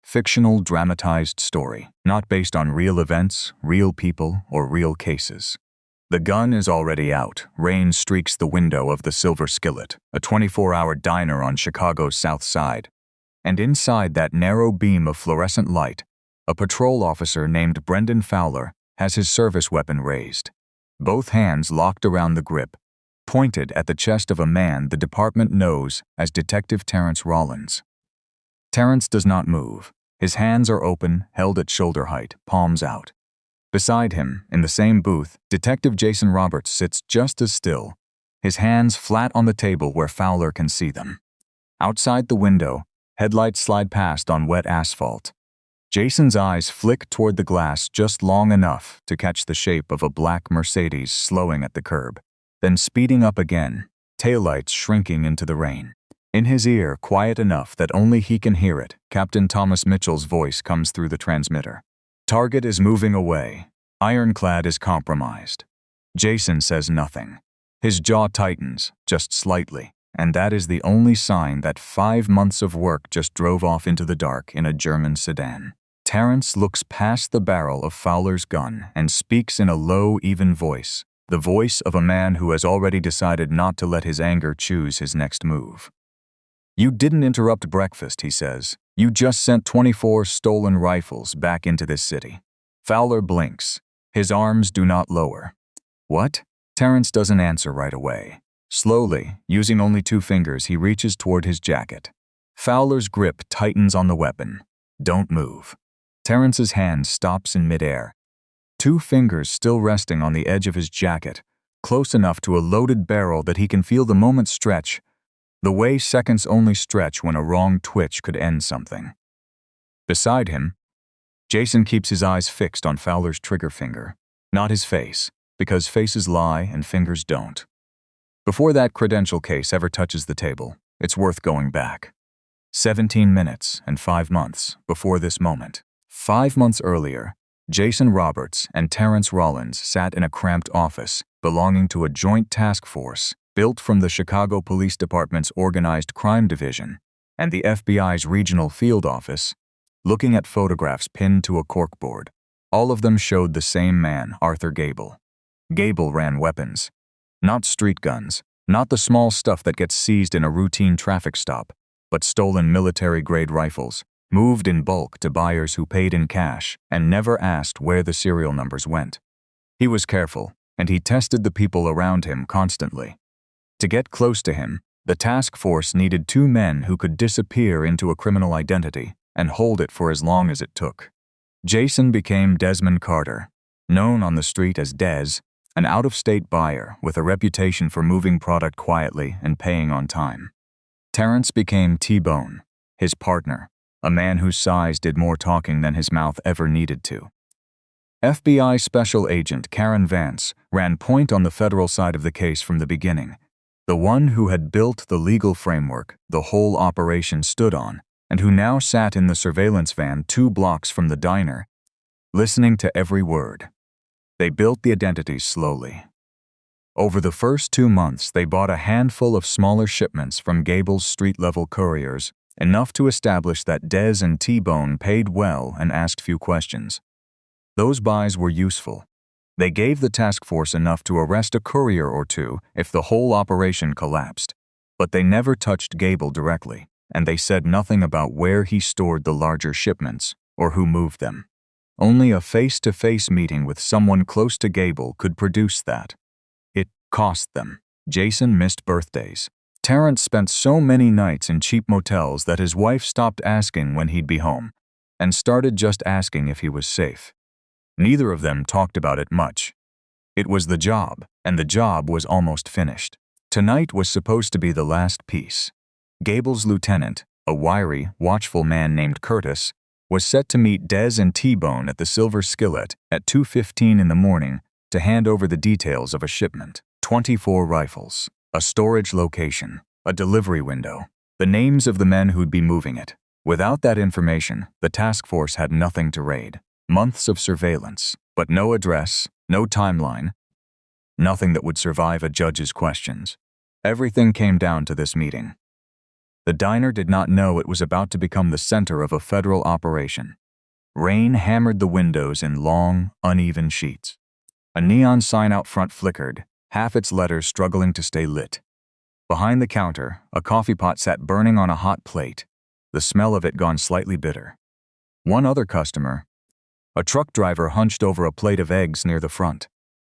fictional dramatized story, not based on real events, real people, or real cases. The gun is already out. Rain streaks the window of the Silver Skillet, a 24-hour diner on Chicago's South Side. And inside that narrow beam of fluorescent light, a patrol officer named Brendan Fowler has his service weapon raised, both hands locked around the grip, pointed at the chest of a man the department knows as Detective Terrence Rollins. Terrence does not move. His hands are open, held at shoulder height, palms out. Beside him, in the same booth, Detective Jason Roberts sits just as still, his hands flat on the table where Fowler can see them. Outside the window, headlights slide past on wet asphalt. Jason's eyes flick toward the glass just long enough to catch the shape of a black Mercedes slowing at the curb, then speeding up again, taillights shrinking into the rain. In his ear, quiet enough that only he can hear it, Captain Thomas Mitchell's voice comes through the transmitter. Target is moving away. Ironclad is compromised. Jason says nothing. His jaw tightens, just slightly, and that is the only sign that 5 months of work just drove off into the dark in a German sedan. Terrence looks past the barrel of Fowler's gun and speaks in a low, even voice, the voice of a man who has already decided not to let his anger choose his next move. "You didn't interrupt breakfast," he says. "You just sent 24 stolen rifles back into this city." Fowler blinks. His arms do not lower. "What?" Terrence doesn't answer right away. Slowly, using only 2 fingers, he reaches toward his jacket. Fowler's grip tightens on the weapon. "Don't move." Terrence's hand stops in midair. 2 fingers still resting on the edge of his jacket, close enough to a loaded barrel that he can feel the moment stretch, the way seconds only stretch when a wrong twitch could end something. Beside him, Jason keeps his eyes fixed on Fowler's trigger finger, not his face, because faces lie and fingers don't. Before that credential case ever touches the table, it's worth going back. 17 minutes and 5 months before this moment. 5 months earlier, Jason Roberts and Terrence Rollins sat in a cramped office belonging to a joint task force built from the Chicago Police Department's Organized Crime Division and the FBI's Regional Field Office, looking at photographs pinned to a corkboard. All of them showed the same man, Arthur Gable. Gable ran weapons. Not street guns, not the small stuff that gets seized in a routine traffic stop, but stolen military-grade rifles, moved in bulk to buyers who paid in cash and never asked where the serial numbers went. He was careful, and he tested the people around him constantly. To get close to him, the task force needed 2 men who could disappear into a criminal identity and hold it for as long as it took. Jason became Desmond Carter, known on the street as Dez, an out-of-state buyer with a reputation for moving product quietly and paying on time. Terrence became T-Bone, his partner, a man whose size did more talking than his mouth ever needed to. FBI Special Agent Karen Vance ran point on the federal side of the case from the beginning, the one who had built the legal framework the whole operation stood on, and who now sat in the surveillance van 2 blocks from the diner, listening to every word. They built the identities slowly. Over the first 2 months, they bought a handful of smaller shipments from Gable's street-level couriers, enough to establish that Dez and T-Bone paid well and asked few questions. Those buys were useful. They gave the task force enough to arrest a courier or 2 if the whole operation collapsed, but they never touched Gable directly, and they said nothing about where he stored the larger shipments or who moved them. Only a face-to-face meeting with someone close to Gable could produce that. It cost them. Jason missed birthdays. Terrence spent so many nights in cheap motels that his wife stopped asking when he'd be home, and started just asking if he was safe. Neither of them talked about it much. It was the job, and the job was almost finished. Tonight was supposed to be the last piece. Gable's lieutenant, a wiry, watchful man named Curtis, was set to meet Dez and T-Bone at the Silver Skillet at 2:15 in the morning to hand over the details of a shipment. 24 rifles, a storage location, a delivery window, the names of the men who'd be moving it. Without that information, the task force had nothing to raid. Months of surveillance, but no address, no timeline, nothing that would survive a judge's questions. Everything came down to this meeting. The diner did not know it was about to become the center of a federal operation. Rain hammered the windows in long, uneven sheets. A neon sign out front flickered, half its letters struggling to stay lit. Behind the counter, a coffee pot sat burning on a hot plate, the smell of it gone slightly bitter. One other customer, a truck driver hunched over a plate of eggs near the front,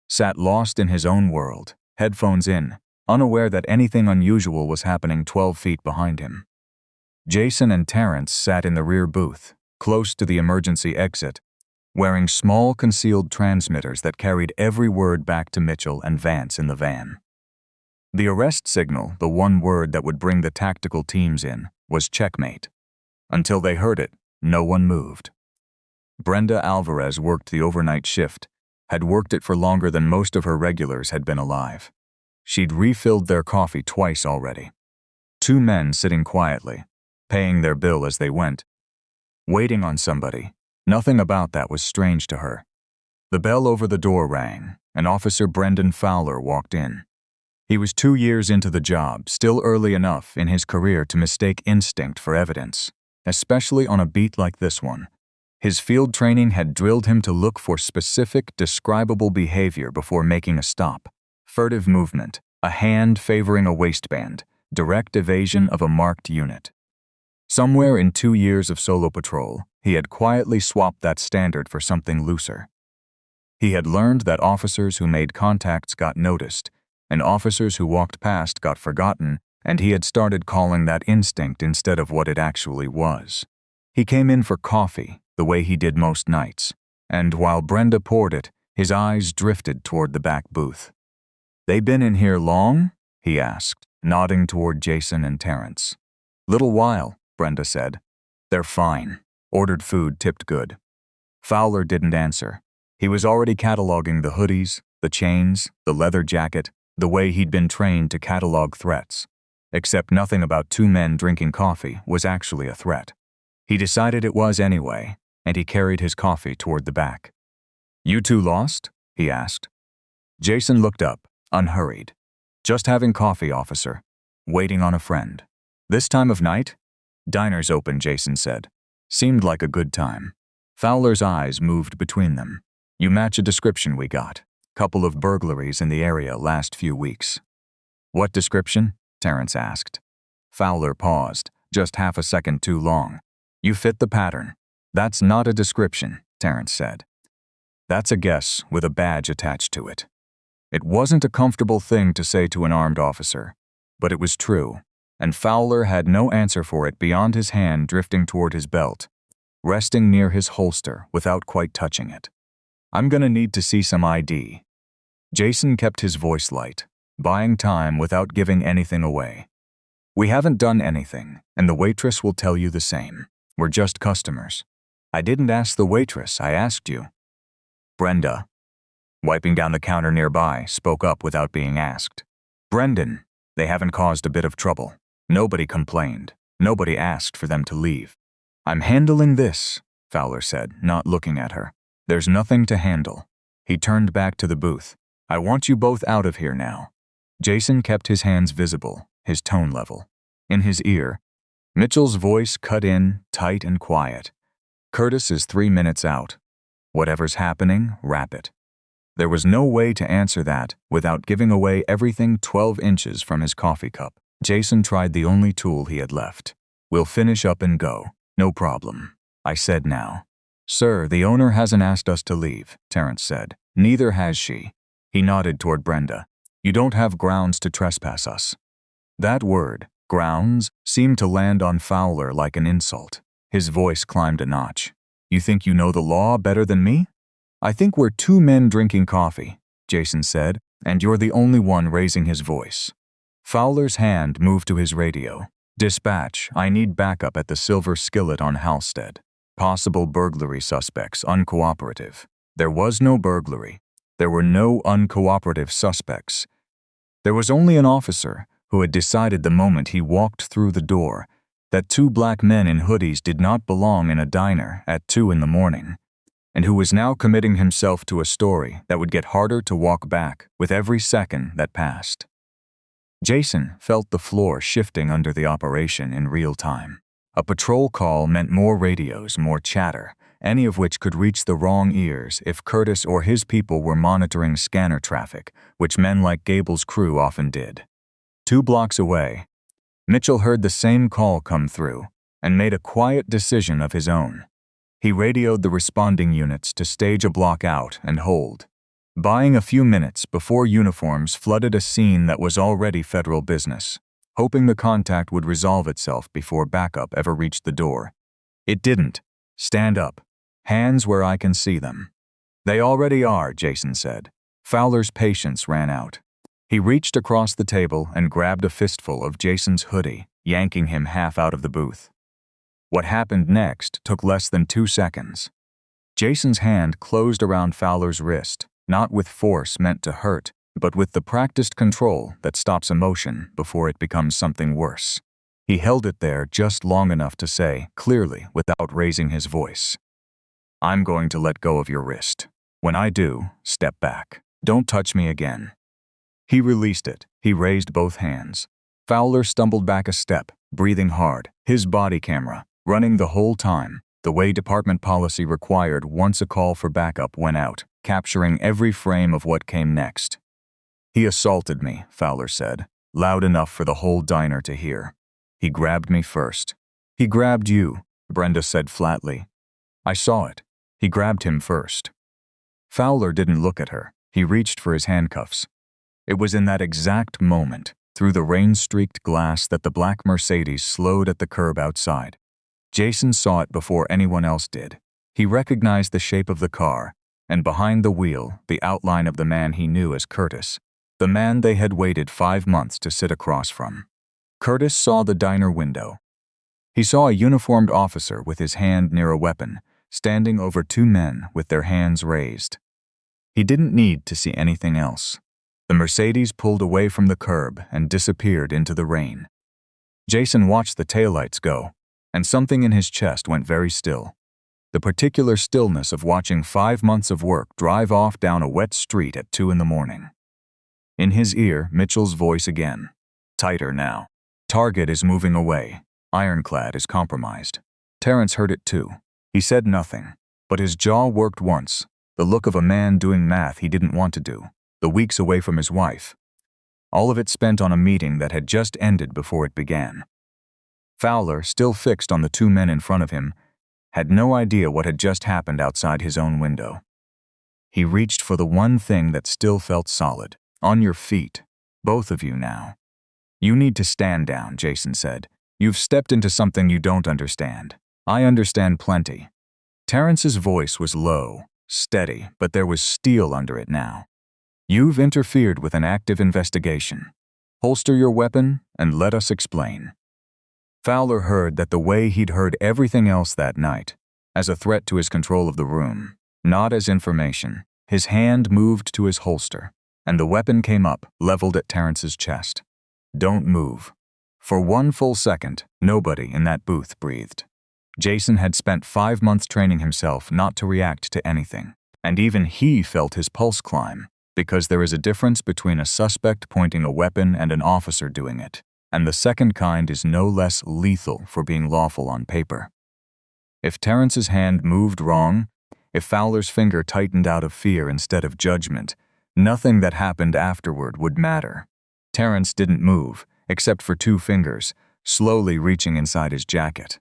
sat lost in his own world, headphones in, unaware that anything unusual was happening 12 feet behind him. Jason and Terrence sat in the rear booth, close to the emergency exit, wearing small concealed transmitters that carried every word back to Mitchell and Vance in the van. The arrest signal, the one word that would bring the tactical teams in, was checkmate. Until they heard it, no one moved. Brenda Alvarez worked the overnight shift, had worked it for longer than most of her regulars had been alive. She'd refilled their coffee twice already. Two men sitting quietly, paying their bill as they went, waiting on somebody. Nothing about that was strange to her. The bell over the door rang, and Officer Brendan Fowler walked in. He was 2 years into the job, still early enough in his career to mistake instinct for evidence, especially on a beat like this one. His field training had drilled him to look for specific, describable behavior before making a stop. Furtive movement, a hand favoring a waistband, direct evasion of a marked unit. Somewhere in 2 years of solo patrol, he had quietly swapped that standard for something looser. He had learned that officers who made contacts got noticed, and officers who walked past got forgotten, and he had started calling that instinct instead of what it actually was. He came in for coffee, the way he did most nights, and while Brenda poured it, his eyes drifted toward the back booth. "They been in here long?" he asked, nodding toward Jason and Terrence. "Little while," Brenda said. "They're fine. Ordered food, tipped good." Fowler didn't answer. He was already cataloging the hoodies, the chains, the leather jacket, the way he'd been trained to catalog threats. Except nothing about two men drinking coffee was actually a threat. He decided it was anyway, and he carried his coffee toward the back. "You two lost?" he asked. Jason looked up, unhurried. "Just having coffee, officer. Waiting on a friend." "This time of night?" "Diner's open," Jason said. Seemed like a good time. Fowler's eyes moved between them. "You match a description we got. Couple of burglaries in the area last few weeks." "What description?" Terrence asked. Fowler paused, just half a second too long. "You fit the pattern." "That's not a description," Terrence said. "That's a guess with a badge attached to it." It wasn't a comfortable thing to say to an armed officer, but it was true, and Fowler had no answer for it beyond his hand drifting toward his belt, resting near his holster without quite touching it. "I'm gonna need to see some ID." Jason kept his voice light, buying time without giving anything away. "We haven't done anything, and the waitress will tell you the same. We're just customers." "I didn't ask the waitress, I asked you." Brenda, wiping down the counter nearby, spoke up without being asked. "Brendan, they haven't caused a bit of trouble. Nobody complained. Nobody asked for them to leave." "I'm handling this," Fowler said, not looking at her. "There's nothing to handle." He turned back to the booth. "I want you both out of here now." Jason kept his hands visible, his tone level. In his ear, Mitchell's voice cut in, tight and quiet. "Curtis is 3 minutes out. Whatever's happening, wrap it." There was no way to answer that without giving away everything 12 inches from his coffee cup. Jason tried the only tool he had left. "We'll finish up and go. No problem. I said now." "Sir, the owner hasn't asked us to leave," Terrence said. "Neither has she." He nodded toward Brenda. "You don't have grounds to trespass us." That word, grounds, seemed to land on Fowler like an insult. His voice climbed a notch. "You think you know the law better than me?" "I think we're two men drinking coffee," Jason said, "and you're the only one raising his voice." Fowler's hand moved to his radio. "Dispatch, I need backup at the Silver Skillet on Halstead. Possible burglary suspects, uncooperative." There was no burglary. There were no uncooperative suspects. There was only an officer who had decided the moment he walked through the door that two black men in hoodies did not belong in a diner at 2 in the morning, and who was now committing himself to a story that would get harder to walk back with every second that passed. Jason felt the floor shifting under the operation in real time. A patrol call meant more radios, more chatter, any of which could reach the wrong ears if Curtis or his people were monitoring scanner traffic, which men like Gable's crew often did. 2 blocks away, Mitchell heard the same call come through and made a quiet decision of his own. He radioed the responding units to stage a block out and hold, buying a few minutes before uniforms flooded a scene that was already federal business, hoping the contact would resolve itself before backup ever reached the door. It didn't. Stand up. Hands where I can see them. They already are, Jason said. Fowler's patience ran out. He reached across the table and grabbed a fistful of Jason's hoodie, yanking him half out of the booth. What happened next took less than 2 seconds. Jason's hand closed around Fowler's wrist, not with force meant to hurt, but with the practiced control that stops emotion before it becomes something worse. He held it there just long enough to say, clearly without raising his voice, "I'm going to let go of your wrist. When I do, step back. Don't touch me again." He released it. He raised both hands. Fowler stumbled back a step, breathing hard, his body camera running the whole time, the way department policy required once a call for backup went out, capturing every frame of what came next. "He assaulted me," Fowler said, loud enough for the whole diner to hear. "He grabbed me first." "He grabbed you," Brenda said flatly. "I saw it. He grabbed him first." Fowler didn't look at her. He reached for his handcuffs. It was in that exact moment, through the rain-streaked glass, that the black Mercedes slowed at the curb outside. Jason saw it before anyone else did. He recognized the shape of the car, and behind the wheel, the outline of the man he knew as Curtis, the man they had waited 5 months to sit across from. Curtis saw the diner window. He saw a uniformed officer with his hand near a weapon, standing over 2 men with their hands raised. He didn't need to see anything else. The Mercedes pulled away from the curb and disappeared into the rain. Jason watched the taillights go, and something in his chest went very still. The particular stillness of watching 5 months of work drive off down a wet street at 2 in the morning. In his ear, Mitchell's voice again. Tighter now. Target is moving away. Ironclad is compromised. Terrence heard it too. He said nothing, but his jaw worked once, the look of a man doing math he didn't want to do, the weeks away from his wife. All of it spent on a meeting that had just ended before it began. Fowler, still fixed on the 2 men in front of him, had no idea what had just happened outside his own window. He reached for the one thing that still felt solid. On your feet, both of you now. "You need to stand down," Jason said. "You've stepped into something you don't understand. I understand plenty." Terrence's voice was low, steady, but there was steel under it now. "You've interfered with an active investigation. Holster your weapon and let us explain." Fowler heard that the way he'd heard everything else that night, as a threat to his control of the room, not as information. His hand moved to his holster, and the weapon came up, leveled at Terrence's chest. "Don't move." For 1 full second, nobody in that booth breathed. Jason had spent 5 months training himself not to react to anything, and even he felt his pulse climb, because there is a difference between a suspect pointing a weapon and an officer doing it, and the second kind is no less lethal for being lawful on paper. If Terrence's hand moved wrong, if Fowler's finger tightened out of fear instead of judgment, nothing that happened afterward would matter. Terrence didn't move, except for 2 fingers, slowly reaching inside his jacket.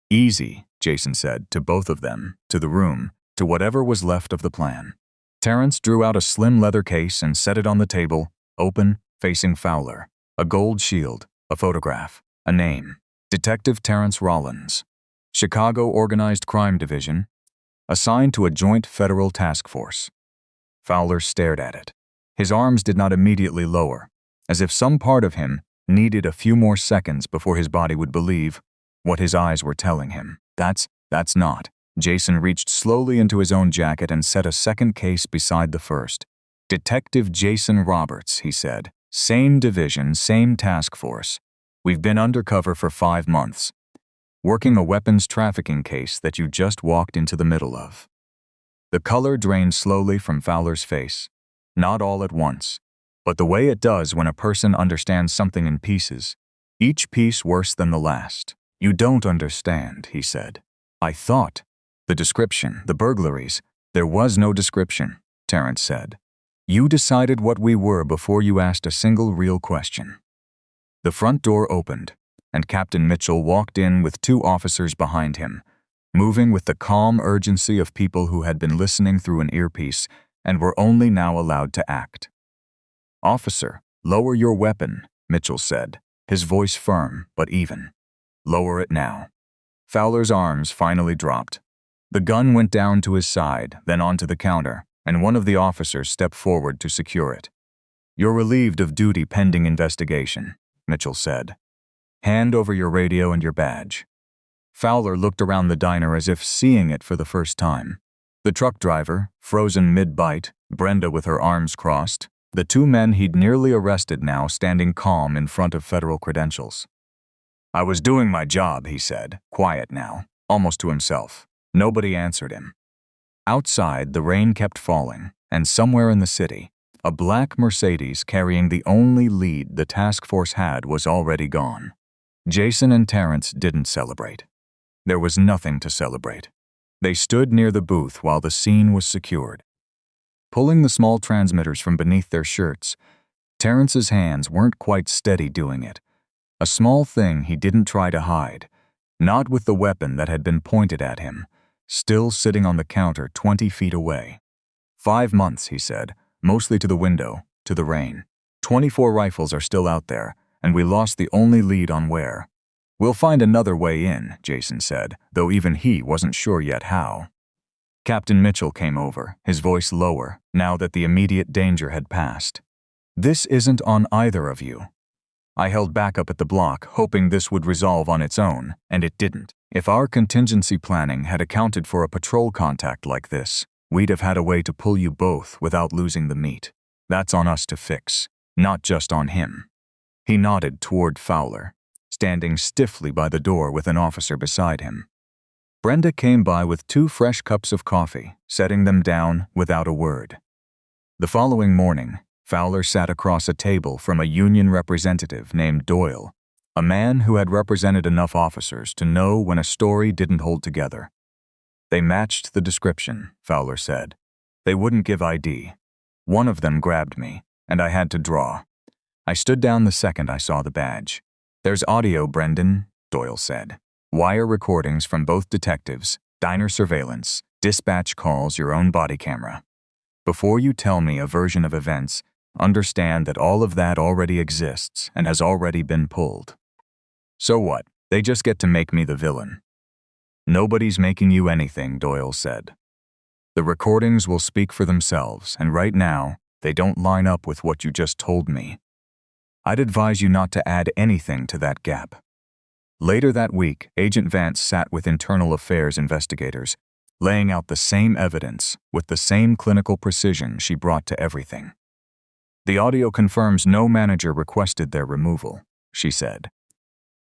"Easy," Jason said, to both of them, to the room, to whatever was left of the plan. Terrence drew out a slim leather case and set it on the table, open, facing Fowler. A gold shield, a photograph, a name. Detective Terrence Rollins. Chicago Organized Crime Division. Assigned to a joint federal task force. Fowler stared at it. His arms did not immediately lower, as if some part of him needed a few more seconds before his body would believe what his eyes were telling him. That's not. Jason reached slowly into his own jacket and set a second case beside the first. "Detective Jason Roberts," he said. "Same division, same task force. We've been undercover for 5 months. Working a weapons trafficking case that you just walked into the middle of." The color drained slowly from Fowler's face. Not all at once. but the way it does when a person understands something in pieces, each piece worse than the last. You don't understand, he said. I thought. The description, the burglaries. There was no description, Terrence said. You decided what we were before you asked a single real question. The front door opened, and Captain Mitchell walked in with 2 officers behind him, moving with the calm urgency of people who had been listening through an earpiece and were only now allowed to act. Officer, lower your weapon, Mitchell said, his voice firm but even. Lower it now. Fowler's arms finally dropped. The gun went down to his side, then onto the counter, and one of the officers stepped forward to secure it. You're relieved of duty pending investigation, Mitchell said. Hand over your radio and your badge. Fowler looked around the diner as if seeing it for the first time. The truck driver, frozen mid-bite, Brenda with her arms crossed, the 2 men he'd nearly arrested now standing calm in front of federal credentials. I was doing my job, he said, quiet now, almost to himself. Nobody answered him. Outside, the rain kept falling, and somewhere in the city, a black Mercedes carrying the only lead the task force had was already gone. Jason and Terrence didn't celebrate. There was nothing to celebrate. They stood near the booth while the scene was secured. Pulling the small transmitters from beneath their shirts, Terrence's hands weren't quite steady doing it. A small thing he didn't try to hide, not with the weapon that had been pointed at him, still sitting on the counter 20 feet away. 5 months, he said, mostly to the window, to the rain. 24 rifles are still out there, and we lost the only lead on where. We'll find another way in, Jason said, though even he wasn't sure yet how. Captain Mitchell came over, his voice lower, now that the immediate danger had passed. This isn't on either of you. I held back up at the block, hoping this would resolve on its own, and it didn't. If our contingency planning had accounted for a patrol contact like this, we'd have had a way to pull you both without losing the meat. That's on us to fix, not just on him. He nodded toward Fowler, standing stiffly by the door with an officer beside him. Brenda came by with 2 fresh cups of coffee, setting them down without a word. The following morning, Fowler sat across a table from a union representative named Doyle, a man who had represented enough officers to know when a story didn't hold together. They matched the description, Fowler said. They wouldn't give ID. One of them grabbed me, and I had to draw. I stood down the second I saw the badge. There's audio, Brendan, Doyle said. Wire recordings from both detectives, diner surveillance, dispatch calls, your own body camera. Before you tell me a version of events, understand that all of that already exists and has already been pulled. So what? They just get to make me the villain. Nobody's making you anything, Doyle said. The recordings will speak for themselves, and right now, they don't line up with what you just told me. I'd advise you not to add anything to that gap. Later that week, Agent Vance sat with internal affairs investigators, laying out the same evidence with the same clinical precision she brought to everything. The audio confirms no manager requested their removal, she said.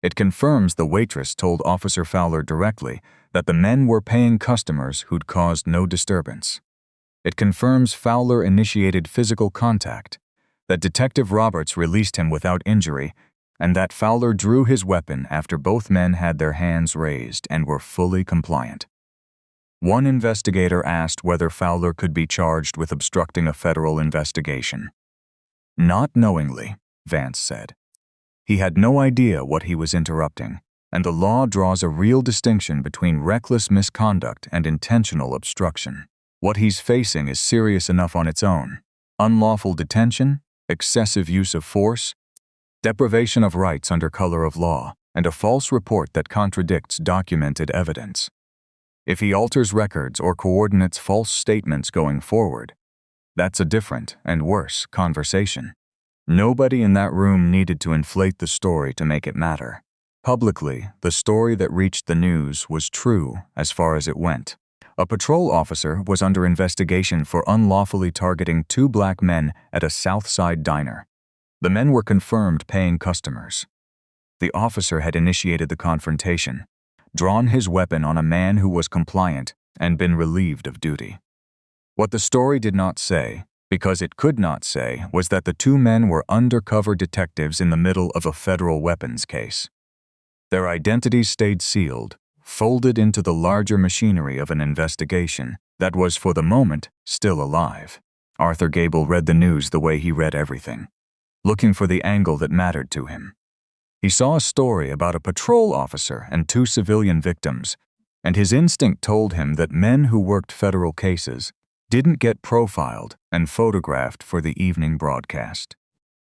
It confirms the waitress told Officer Fowler directly that the men were paying customers who'd caused no disturbance. It confirms Fowler initiated physical contact, that Detective Roberts released him without injury, and that Fowler drew his weapon after both men had their hands raised and were fully compliant. One investigator asked whether Fowler could be charged with obstructing a federal investigation. Not knowingly, Vance said. He had no idea what he was interrupting, and the law draws a real distinction between reckless misconduct and intentional obstruction. What he's facing is serious enough on its own. Unlawful detention, excessive use of force, deprivation of rights under color of law, and a false report that contradicts documented evidence. If he alters records or coordinates false statements going forward, that's a different and worse conversation. Nobody in that room needed to inflate the story to make it matter. Publicly, the story that reached the news was true as far as it went. A patrol officer was under investigation for unlawfully targeting 2 black men at a South Side diner. The men were confirmed paying customers. The officer had initiated the confrontation, drawn his weapon on a man who was compliant, and been relieved of duty. What the story did not say, because it could not say was that the two men were undercover detectives in the middle of a federal weapons case. Their identities stayed sealed, folded into the larger machinery of an investigation that was, for the moment, still alive. Arthur Gable read the news the way he read everything, looking for the angle that mattered to him. He saw a story about a patrol officer and two civilian victims, and his instinct told him that men who worked federal cases didn't get profiled and photographed for the evening broadcast.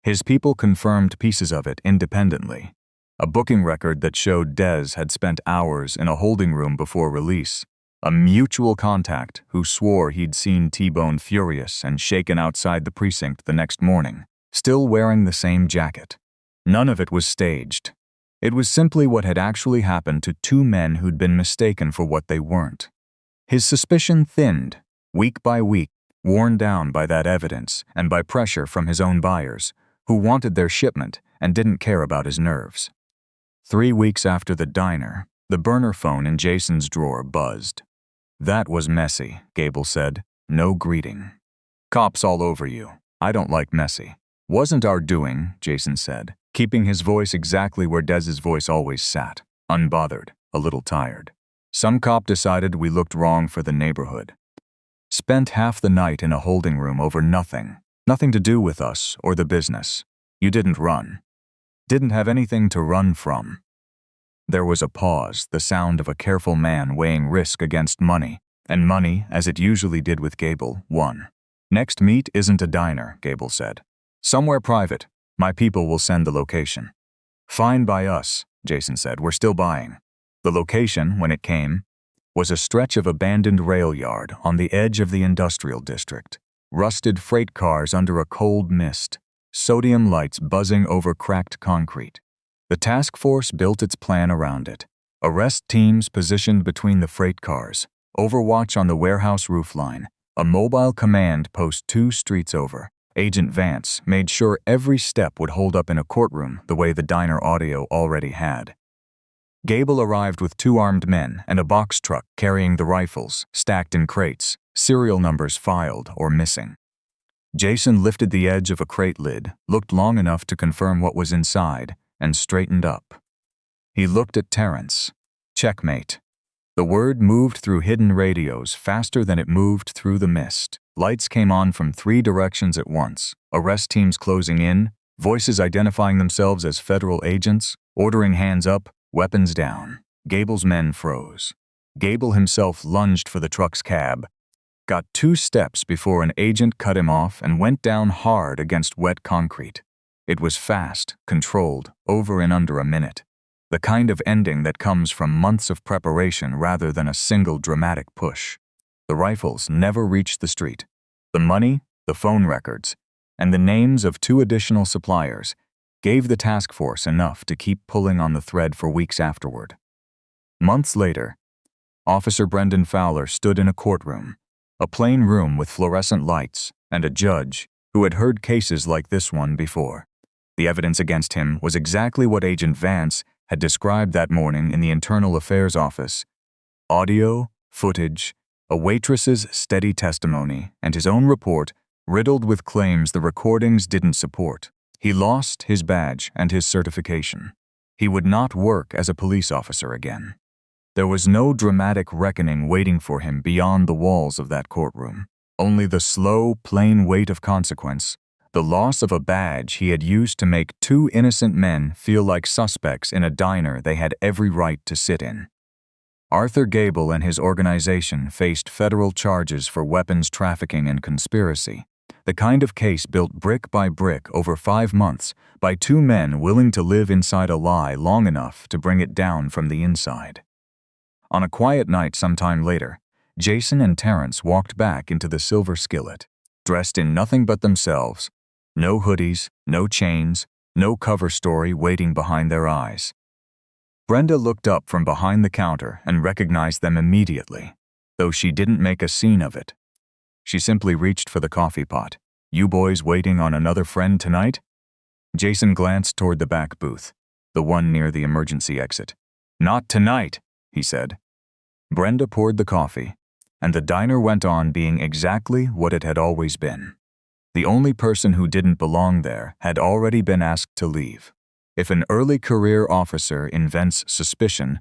His people confirmed pieces of it independently. A booking record that showed Dez had spent hours in a holding room before release. A mutual contact who swore he'd seen T-Bone furious and shaken outside the precinct the next morning, still wearing the same jacket. None of it was staged. It was simply what had actually happened to two men who'd been mistaken for what they weren't. His suspicion thinned, week by week, worn down by that evidence and by pressure from his own buyers, who wanted their shipment and didn't care about his nerves. 3 weeks after the diner, the burner phone in Jason's drawer buzzed. "That was messy," Gable said. "No greeting. Cops all over you. I don't like messy." "Wasn't our doing," Jason said, keeping his voice exactly where Dez's voice always sat, unbothered, a little tired. "Some cop decided we looked wrong for the neighborhood. Spent half the night in a holding room over nothing. Nothing to do with us or the business. You didn't run. Didn't have anything to run from." There was a pause, the sound of a careful man weighing risk against money, and money, as it usually did with Gable, won. "Next meet isn't a diner," Gable said. "Somewhere private. My people will send the location." "Fine by us," Jason said. "We're still buying." The location, when it came, was a stretch of abandoned rail yard on the edge of the industrial district. Rusted freight cars under a cold mist, sodium lights buzzing over cracked concrete. The task force built its plan around it. Arrest teams positioned between the freight cars, overwatch on the warehouse roofline, a mobile command post 2 streets over. Agent Vance made sure every step would hold up in a courtroom the way the diner audio already had. Gable arrived with 2 armed men and a box truck carrying the rifles, stacked in crates, serial numbers filed or missing. Jason lifted the edge of a crate lid, looked long enough to confirm what was inside, and straightened up. He looked at Terrence. Checkmate. The word moved through hidden radios faster than it moved through the mist. Lights came on from 3 directions at once, arrest teams closing in, voices identifying themselves as federal agents, ordering hands up, weapons down. Gable's men froze. Gable himself lunged for the truck's cab, got 2 steps before an agent cut him off and went down hard against wet concrete. It was fast, controlled, over in under a minute. The kind of ending that comes from months of preparation rather than a single dramatic push. The rifles never reached the street. The money, the phone records, and the names of 2 additional suppliers gave the task force enough to keep pulling on the thread for weeks afterward. Months later, Officer Brendan Fowler stood in a courtroom, a plain room with fluorescent lights, and a judge who had heard cases like this one before. The evidence against him was exactly what Agent Vance had described that morning in the Internal Affairs office. Audio, footage, a waitress's steady testimony, and his own report riddled with claims the recordings didn't support. He lost his badge and his certification. He would not work as a police officer again. There was no dramatic reckoning waiting for him beyond the walls of that courtroom. Only the slow, plain weight of consequence, the loss of a badge he had used to make 2 innocent men feel like suspects in a diner they had every right to sit in. Arthur Gable and his organization faced federal charges for weapons trafficking and conspiracy, the kind of case built brick by brick over 5 months by 2 men willing to live inside a lie long enough to bring it down from the inside. On a quiet night sometime later, Jason and Terrence walked back into the Silver Skillet, dressed in nothing but themselves. No hoodies, no chains, no cover story waiting behind their eyes. Brenda looked up from behind the counter and recognized them immediately, though she didn't make a scene of it. She simply reached for the coffee pot. "You boys waiting on another friend tonight?" Jason glanced toward the back booth, the one near the emergency exit. "Not tonight," he said. Brenda poured the coffee, and the diner went on being exactly what it had always been. The only person who didn't belong there had already been asked to leave. If an early career officer invents suspicion,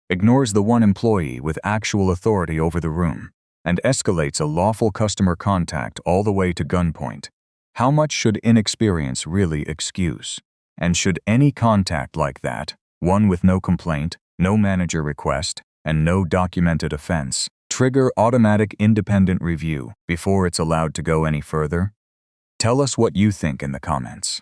ignores the one employee with actual authority over the room, and escalates a lawful customer contact all the way to gunpoint, how much should inexperience really excuse? And should any contact like that, one with no complaint, no manager request, and no documented offense, trigger automatic independent review before it's allowed to go any further? Tell us what you think in the comments.